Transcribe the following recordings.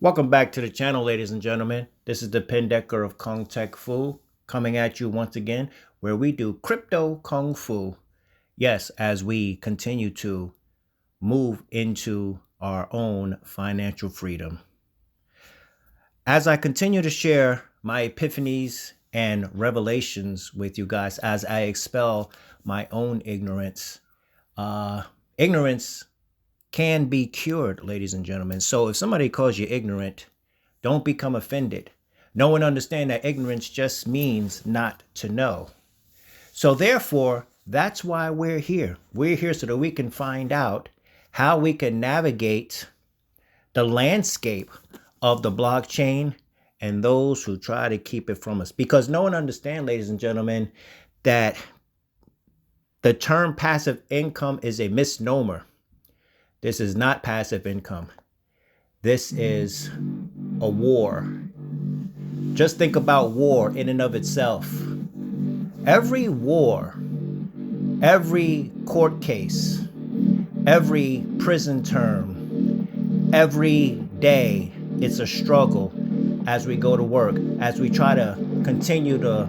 Welcome back to the channel, ladies and gentlemen. This is the Pendecker of Kung Tech Fu coming at you once again, where we do crypto kung fu. Yes, as we continue to move into our own financial freedom. As I continue to share my epiphanies and revelations with you guys, as I expel my own ignorance, ignorance can be cured, ladies and gentlemen. So if somebody calls you ignorant, don't become offended. Know and understand that ignorance just means not to know. So therefore, that's why we're here. We're here so that we can find out how we can navigate the landscape of the blockchain and those who try to keep it from us. Because know and understand, ladies and gentlemen, that the term passive income is a misnomer. This is not passive income. This is a war. Just think about war in and of itself. Every war, every court case, every prison term, every day, it's a struggle as we go to work, as we try to continue to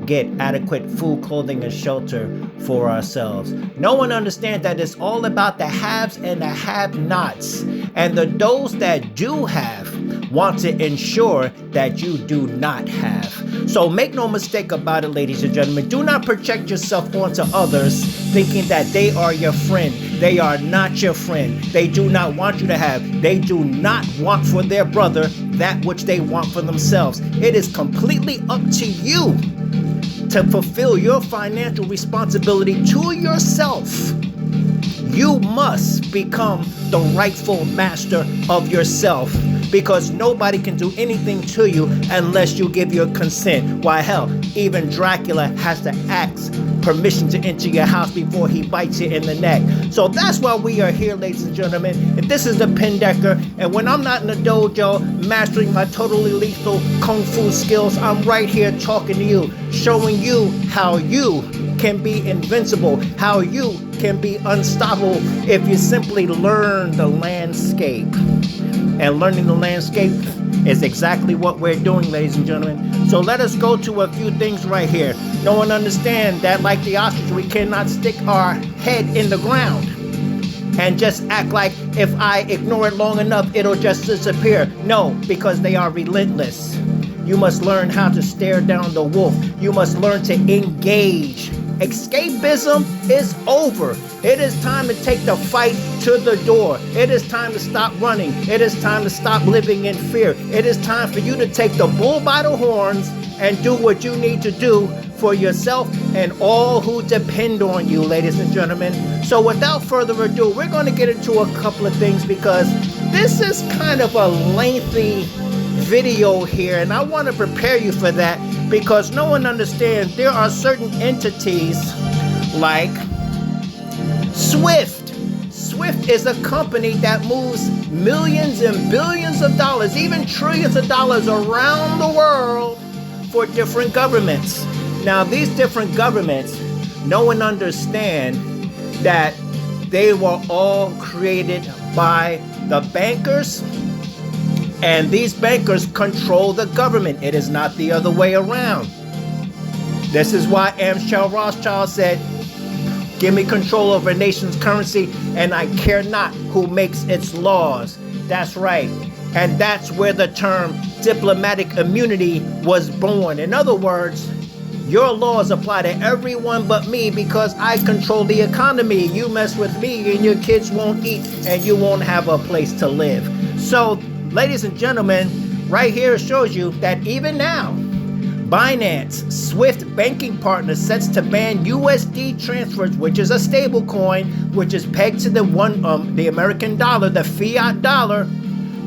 get adequate food, clothing, and shelter for ourselves. No one understands that it's all about the haves and the have-nots. And those that do have want to ensure that you do not have. So make no mistake about it, ladies and gentlemen. Do not project yourself onto others thinking that they are your friend. They are not your friend. They do not want you to have. They do not want for their brother that which they want for themselves. It is completely up to you to fulfill your financial responsibility to yourself. You must become the rightful master of yourself, because nobody can do anything to you unless you give your consent. Why, hell, even Dracula has to ask permission to enter your house before he bites you in the neck. So that's why we are here, ladies and gentlemen. And this is the Pendecker. And when I'm not in the dojo mastering my totally lethal kung fu skills, I'm right here talking to you, showing you how you can be invincible, how you can be unstoppable if you simply learn the landscape. And learning the landscape is exactly what we're doing, ladies and gentlemen. So let us go to a few things right here. No one understands that, like the ostrich, we cannot stick our head in the ground and just act like if I ignore it long enough, it'll just disappear. No, because they are relentless. You must learn how to stare down the wolf. You must learn to engage. Escapism is over. It is time to take the fight to the door. It is time to stop running. It is time to stop living in fear. It is time for you to take the bull by the horns and do what you need to do for yourself and all who depend on you, ladies and gentlemen. So without further ado, we're going to get into a couple of things, because this is kind of a lengthy video here, and I want to prepare you for that, because no one understands there are certain entities like Swift. Swift is a company that moves millions and billions of dollars, even trillions of dollars around the world for different governments. Now, these different governments, no one understands that they were all created by the bankers, and these bankers control the government. It is not the other way around. This is why Amschel Rothschild said, "Give me control over a nation's currency, and I care not who makes its laws." That's right. And that's where the term diplomatic immunity was born. In other words, your laws apply to everyone but me, because I control the economy. You mess with me and your kids won't eat and you won't have a place to live. So, ladies and gentlemen, right here shows you that even now, Binance, Swift banking partner, sets to ban USD transfers, which is a stable coin, which is pegged to the American dollar, the fiat dollar,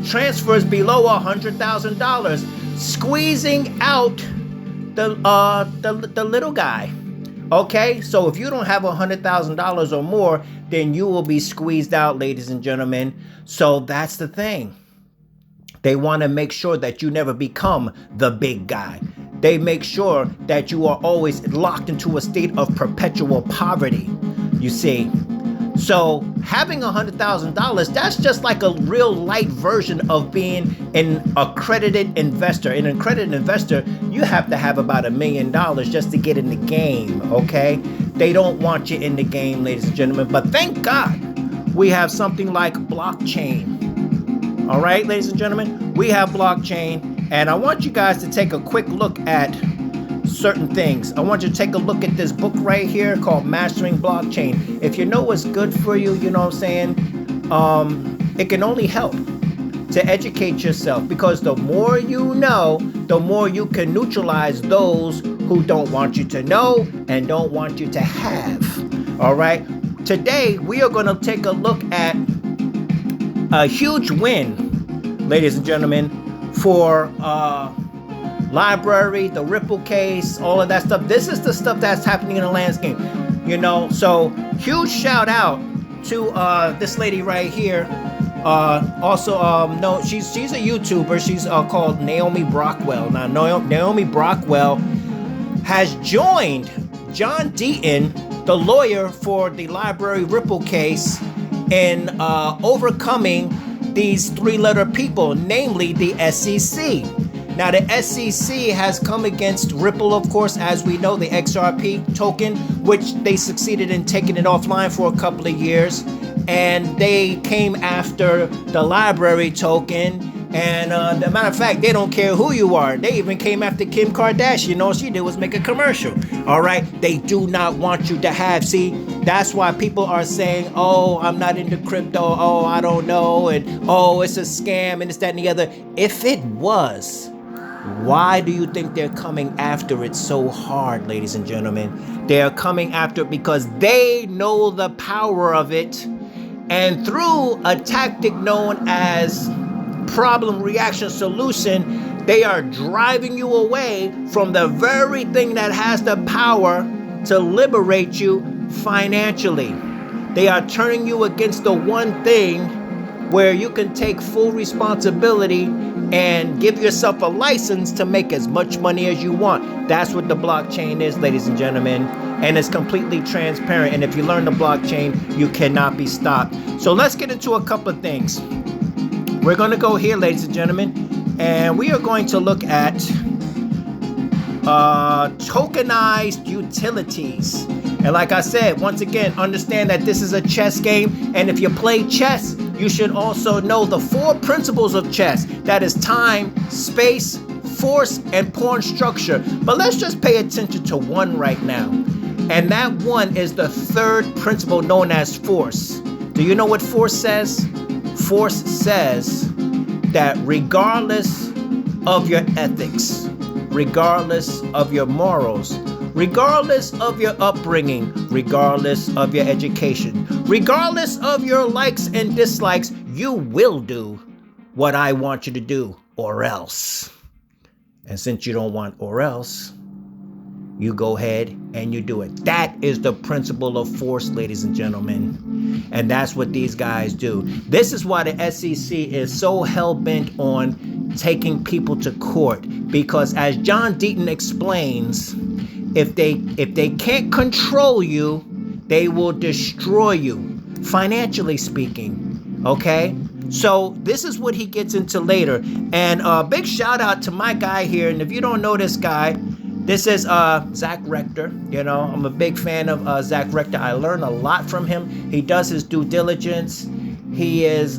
transfers below $100,000, squeezing out the little guy. Okay, so if you don't have $100,000 or more, then you will be squeezed out, ladies and gentlemen. So that's the thing. They want to make sure that you never become the big guy. They make sure that you are always locked into a state of perpetual poverty. You see, So having $100,000, that's just like a real light version of being an accredited investor. An accredited investor, you have to have about $1 million just to get in the game, okay? They don't want you in the game, ladies and gentlemen, but thank God we have something like blockchain. All right, ladies and gentlemen, we have blockchain, and I want you guys to take a quick look at certain things. I want you to take a look at this book right here called Mastering Blockchain. If you know what's good for you, you know what I'm saying, it can only help to educate yourself, because the more you know, the more you can neutralize those who don't want you to know and don't want you to have. All right, today we are going to take a look at a huge win, ladies and gentlemen, for library, the Ripple case, all of that stuff. This is the stuff that's happening in the landscape, you know. So huge shout out to this lady right here. No, she's a YouTuber. She's called Naomi Brockwell. Now Naomi Brockwell has joined John Deaton, the lawyer for the library Ripple case, in overcoming these three-letter people, namely the SEC. Now, the SEC has come against Ripple, of course, as we know, the XRP token, which they succeeded in taking it offline for a couple of years. And they came after the library token. And as a matter of fact, they don't care who you are. They even came after Kim Kardashian. All she did was make a commercial. All right. They do not want you to have. See, that's why people are saying, oh, I'm not into crypto. Oh, I don't know. And oh, it's a scam and this, that, and the other. If it was, why do you think they're coming after it so hard, ladies and gentlemen? They're coming after it because they know the power of it. And through a tactic known as problem, reaction, solution, they are driving you away from the very thing that has the power to liberate you financially. They are turning you against the one thing where you can take full responsibility and give yourself a license to make as much money as you want. That's what the blockchain is, ladies and gentlemen. And it's completely transparent. And if you learn the blockchain, you cannot be stopped. So let's get into a couple of things. We're going to go here, ladies and gentlemen, and we are going to look at tokenized utilities. And like I said, once again, understand that this is a chess game. And if you play chess, you should also know the 4 principles of chess. That is time, space, force, and pawn structure. But let's just pay attention to one right now. And that one is the 3rd principle, known as force. Do you know what force says? Force says that regardless of your ethics, regardless of your morals, regardless of your upbringing, regardless of your education, regardless of your likes and dislikes, you will do what I want you to do, or else. And since you don't want or else, you go ahead and you do it. That is the principle of force, ladies and gentlemen. And that's what these guys do. This is why the SEC is so hell-bent on taking people to court. Because as John Deaton explains, if they can't control you, they will destroy you, financially speaking. Okay? So this is what he gets into later. And a big shout out to my guy here. And if you don't know this guy, this is Zach Rector. You know, I'm a big fan of Zach Rector. I learn a lot from him. He does his due diligence. He is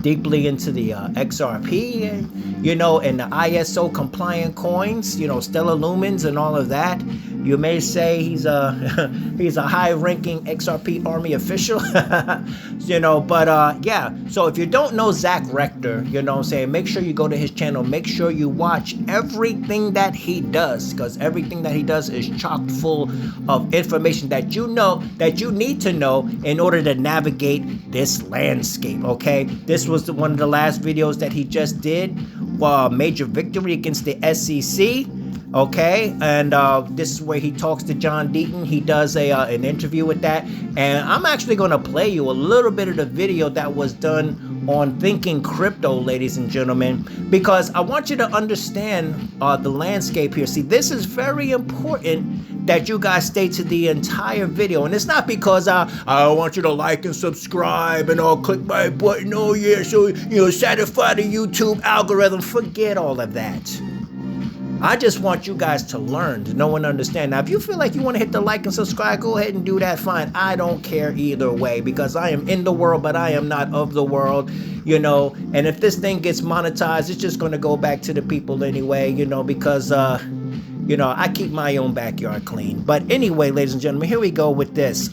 deeply into the XRP, you know, and the ISO compliant coins, you know, Stellar Lumens and all of that. You may say he's a high-ranking XRP Army official, you know, but yeah. So if you don't know Zach Rector, you know what I'm saying, make sure you go to his channel. Make sure you watch everything that he does, because everything that he does is chock full of information that you know, that you need to know in order to navigate this landscape, okay? This was one of the last videos that he just did, major victory against the SEC. Okay, and this is where he talks to John Deaton. He does an interview with that, and I'm actually going to play you a little bit of the video that was done on Thinking Crypto, ladies and gentlemen, because I want you to understand the landscape here. See, this is very important that you guys stay to the entire video. And it's not because I want you to like and subscribe and I'll click my button. Oh yeah, so satisfy the YouTube algorithm. Forget all of that. I just want you guys to learn, to know and understand. Now, if you feel like you want to hit the like and subscribe, go ahead and do that. Fine. I don't care either way, because I am in the world, but I am not of the world, And if this thing gets monetized, it's just going to go back to the people anyway, because, I keep my own backyard clean. But anyway, ladies and gentlemen, here we go with this.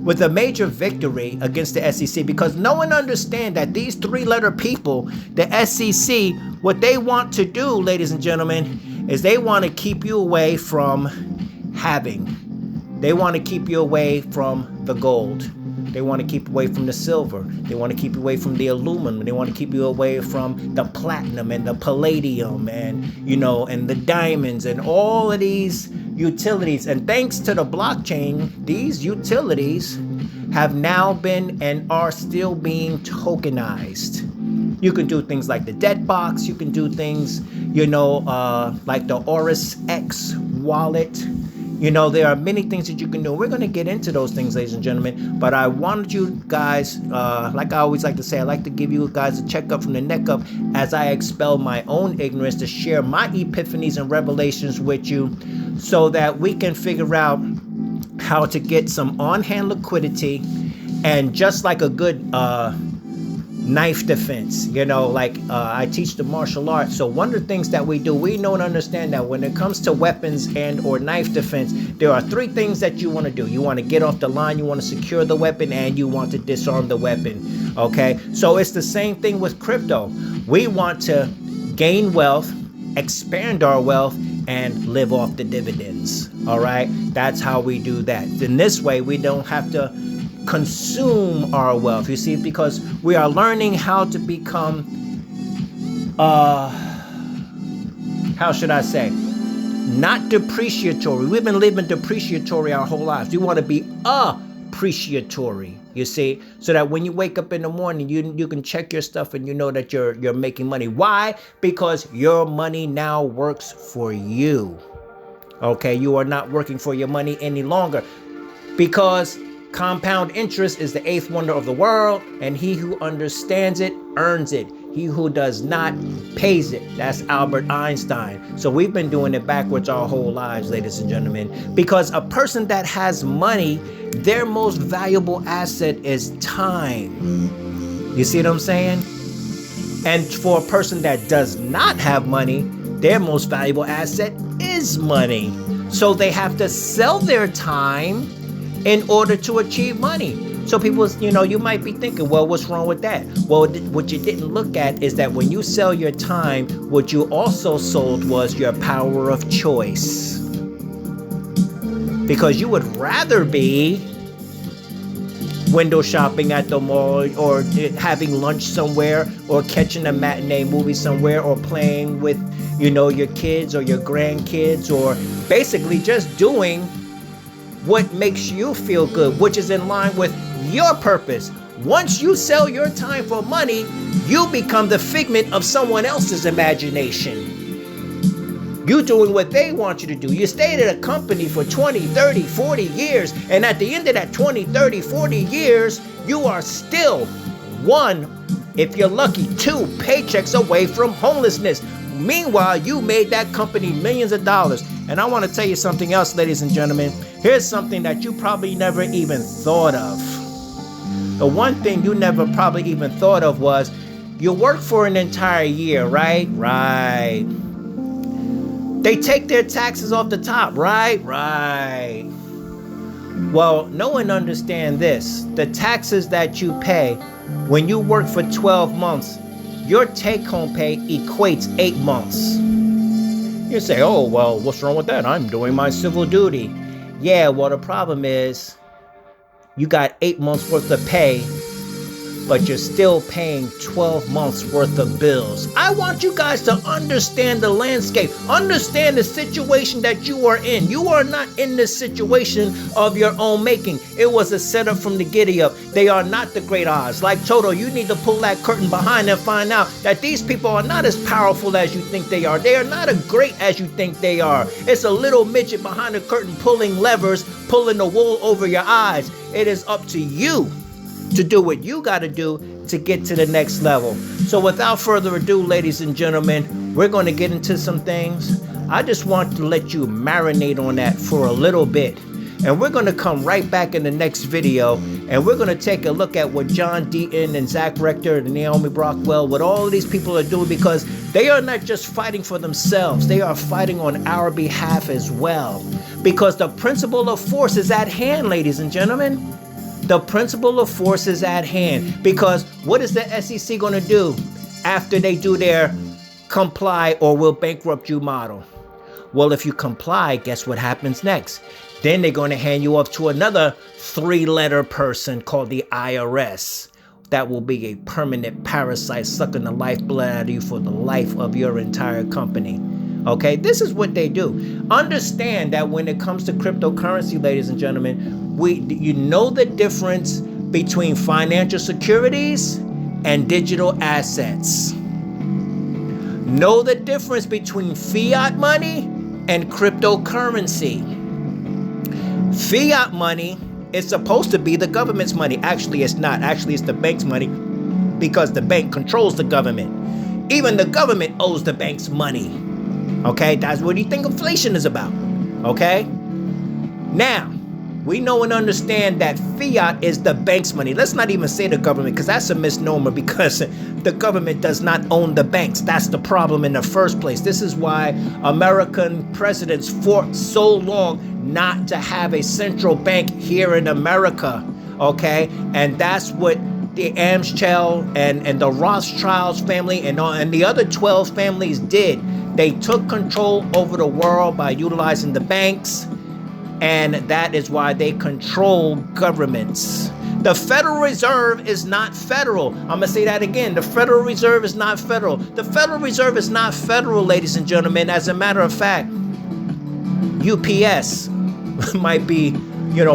With a major victory against the SEC, because no one understands that these three-letter people, the SEC, what they want to do, ladies and gentlemen, is they want to keep you away from having. They want to keep you away from the gold. They want to keep away from the silver. They want to keep you away from the aluminum. They want to keep you away from the platinum and the palladium and, and the diamonds and all of these utilities. And thanks to the blockchain, these utilities have now been and are still being tokenized. You can do things like the debt box. You can do things, like the Oris X wallet. There are many things that you can do. We're going to get into those things, ladies and gentlemen. But I wanted you guys, like I always like to say, I like to give you guys a checkup from the neck up as I expel my own ignorance, to share my epiphanies and revelations with you so that we can figure out how to get some on-hand liquidity. And just like a good knife defense, I teach the martial arts. So one of the things that we do, we know and understand that when it comes to weapons and or knife defense, there are three things that you want to do. You want to get off the line, you want to secure the weapon, and you want to disarm the weapon. Okay, so it's the same thing with crypto. We want to gain wealth, expand our wealth, and live off the dividends. All right, that's how we do that. In this way, we don't have to consume our wealth, you see, because we are learning how to become how should I say, not depreciatory. We've been living depreciatory our whole lives. We want to be appreciatory, you see, so that when you wake up in the morning, you can check your stuff and you know that you're making money. Why? Because your money now works for you. Okay, you are not working for your money any longer, because compound interest is the eighth wonder of the world, and he who understands it earns it. He who does not pays it. That's Albert Einstein. So we've been doing it backwards our whole lives, ladies and gentlemen, because a person that has money, their most valuable asset is time. You see what I'm saying? And for a person that does not have money, their most valuable asset is money. So they have to sell their time in order to achieve money. So people, you might be thinking, well, what's wrong with that? Well, what you didn't look at is that when you sell your time, what you also sold was your power of choice. Because you would rather be window shopping at the mall, or having lunch somewhere, or catching a matinee movie somewhere, or playing with, your kids or your grandkids, or basically just doing what makes you feel good, which is in line with your purpose. Once you sell your time for money, you become the figment of someone else's imagination. You doing what they want you to do. You stayed at a company for 20, 30, 40 years, and at the end of that 20, 30, 40 years, you are still one, if you're lucky, two paychecks away from homelessness. Meanwhile, you made that company millions of dollars. And I want to tell you something else, ladies and gentlemen. Here's something that you probably never even thought of. The one thing you never probably even thought of was, you work for an entire year, right? Right. They take their taxes off the top, right? Right. Well, no one understands this. The taxes that you pay when you work for 12 months, your take-home pay equates 8 months. You say, oh, well, what's wrong with that? I'm doing my civil duty. Yeah, well, the problem is you got 8 months worth of pay but you're still paying 12 months worth of bills. I want you guys to understand the landscape, understand the situation that you are in. You are not in this situation of your own making. It was a setup from the giddy up. They are not the great odds. Like Toto, you need to pull that curtain behind and find out that these people are not as powerful as you think they are. They are not as great as you think they are. It's a little midget behind the curtain pulling levers, pulling the wool over your eyes. It is up to you to do what you got to do to get to the next level. So without further ado, ladies and gentlemen, we're going to get into some things. I just want to let you marinate on that for a little bit. And we're going to come right back in the next video, and we're going to take a look at what John Deaton and Zach Rector and Naomi Brockwell, what all of these people are doing, because they are not just fighting for themselves. They are fighting on our behalf as well. Because the principle of force is at hand, ladies and gentlemen. The principle of force is at hand. Because what is the SEC going to do after they do their comply or will bankrupt you model? Well, if you comply, guess what happens next? Then they're going to hand you off to another 3-letter person called the IRS. That will be a permanent parasite sucking the lifeblood out of you for the life of your entire company. Okay, this is what they do. Understand that when it comes to cryptocurrency, ladies and gentlemen, you know the difference between financial securities and digital assets. Know the difference between fiat money and cryptocurrency. Fiat money is supposed to be the government's money. Actually, it's not. Actually, it's the bank's money, because the bank controls the government. Even the government owes the bank's money. Okay, that's what you think inflation is about. Okay? Now, we know and understand that fiat is the bank's money. Let's not even say the government, because that's a misnomer, because the government does not own the banks. That's the problem in the first place. This is why American presidents fought so long not to have a central bank here in America. Okay? And that's what the Amschel and the Rothschilds family and the other 12 families did. They took control over the world by utilizing the banks, and that is why they control governments. The Federal Reserve is not federal. I'm going to say that again. The Federal Reserve is not federal. The Federal Reserve is not federal, ladies and gentlemen. As a matter of fact, UPS might be,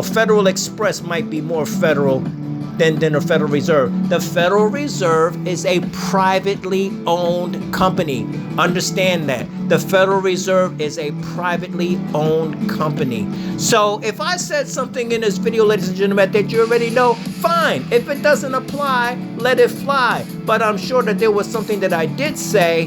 Federal Express might be more federal than the Federal Reserve. The Federal Reserve is a privately owned company. Understand that. The Federal Reserve is a privately owned company. So if I said something in this video, ladies and gentlemen, that you already know, fine. If it doesn't apply, let it fly. But I'm sure that there was something that I did say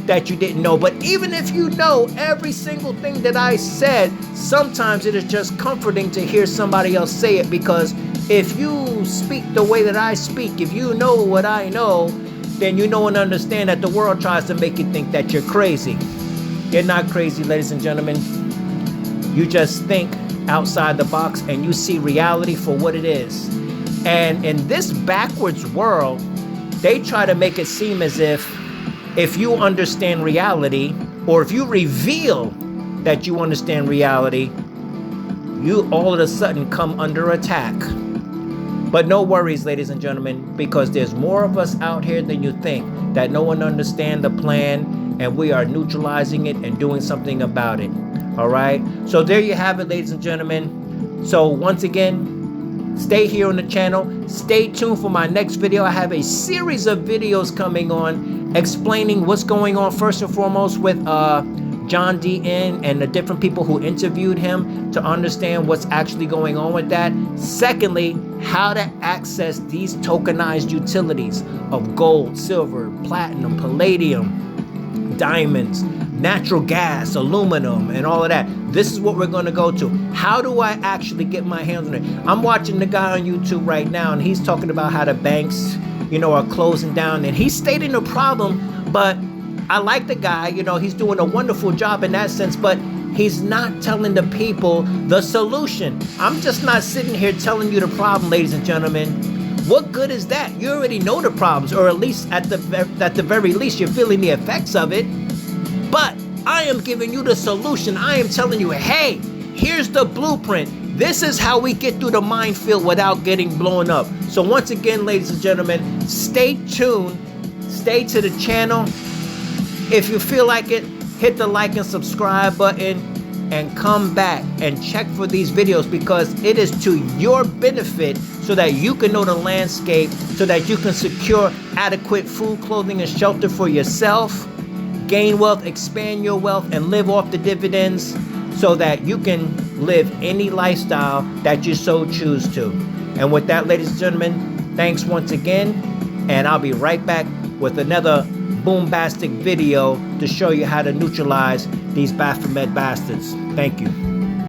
that you didn't know. But even if you know every single thing that I said, sometimes it is just comforting to hear somebody else say it, because if you speak the way that I speak, if you know what I know, then you know and understand that the world tries to make you think that you're crazy. You're not crazy, ladies and gentlemen. You just think outside the box and you see reality for what it is. And in this backwards world, they try to make it seem as if you understand reality, or if you reveal that you understand reality, you all of a sudden come under attack. But no worries, ladies and gentlemen, because there's more of us out here than you think that no one understands the plan, and we are neutralizing it and doing something about it. All right? So there you have it, ladies and gentlemen. So once again, stay here on the channel. Stay tuned for my next video. I have a series of videos coming on explaining what's going on, first and foremost, with John Deaton and the different people who interviewed him, to understand what's actually going on with that. Secondly, how to access these tokenized utilities of gold, silver, platinum, palladium, diamonds, natural gas, aluminum, and all of that. This is what we're going to go to. How do I actually get my hands on it? I'm watching the guy on YouTube right now, and he's talking about how the banks, are closing down, and he's stating a problem, but I like the guy, he's doing a wonderful job in that sense, but he's not telling the people the solution. I'm just not sitting here telling you the problem, ladies and gentlemen. What good is that? You already know the problems, or at least at the very least, you're feeling the effects of it. But I am giving you the solution. I am telling you, hey, here's the blueprint. This is how we get through the minefield without getting blown up. So once again, ladies and gentlemen, stay tuned. Stay to the channel. If you feel like it, hit the like and subscribe button and come back and check for these videos, because it is to your benefit so that you can know the landscape, so that you can secure adequate food, clothing, and shelter for yourself, gain wealth, expand your wealth, and live off the dividends so that you can live any lifestyle that you so choose to. And with that, ladies and gentlemen, thanks once again, and I'll be right back with another Boombastic video to show you how to neutralize these Baphomet bastards. Thank you.